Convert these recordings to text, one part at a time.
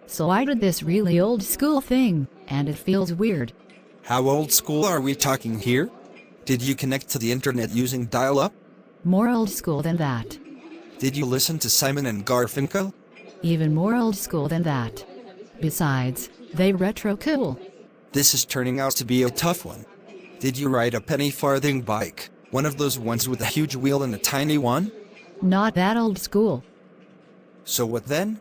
So I did this really old school thing, and it feels weird. How old school are we talking here? Did you connect to the internet using dial-up? More old school than that. Did you listen to Simon and Garfunkel? Even more old school than that. Besides, they retro cool. This is turning out to be a tough one. Did you ride a penny farthing bike? One of those ones with a huge wheel and a tiny one? Not that old school. So what then?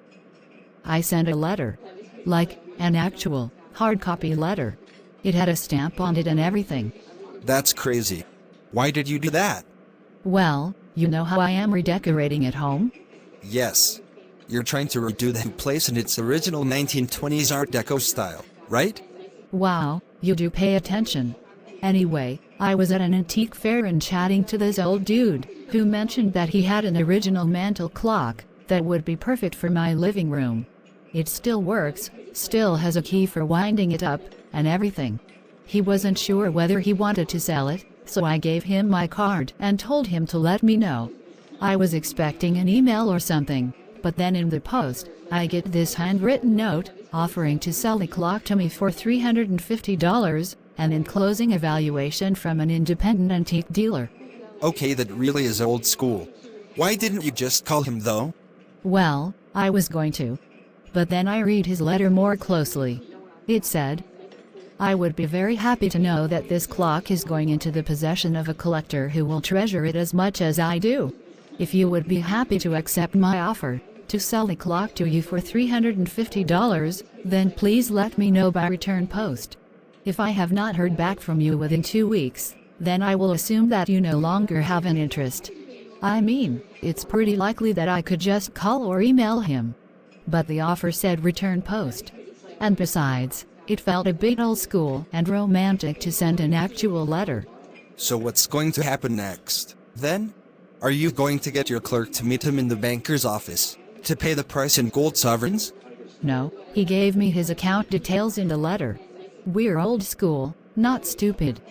I sent a letter. Like, an actual, hard copy letter. It had a stamp on it and everything. That's crazy. Why did you do that? Well, you know how I am redecorating at home? Yes. You're trying to redo the place in its original 1920s Art Deco style, right? Wow, you do pay attention. Anyway, I was at an antique fair and chatting to this old dude, who mentioned that he had an original mantel clock that would be perfect for my living room. It still works, still has a key for winding it up, and everything. He wasn't sure whether he wanted to sell it, so I gave him my card and told him to let me know. I was expecting an email or something, but then in the post, I get this handwritten note offering to sell the clock to me for $350, and enclosing a valuation from an independent antique dealer. Okay, that really is old school. Why didn't you just call him though? Well, I was going to. But then I read his letter more closely. It said, I would be very happy to know that this clock is going into the possession of a collector who will treasure it as much as I do. If you would be happy to accept my offer to sell the clock to you for $350, then please let me know by return post. If I have not heard back from you within 2 weeks, then I will assume that you no longer have an interest. I mean, it's pretty likely that I could just call or email him. But the offer said return post. And besides, it felt a bit old school and romantic to send an actual letter. So what's going to happen next, then? Are you going to get your clerk to meet him in the banker's office, to pay the price in gold sovereigns? No, he gave me his account details in the letter. We're old school, not stupid.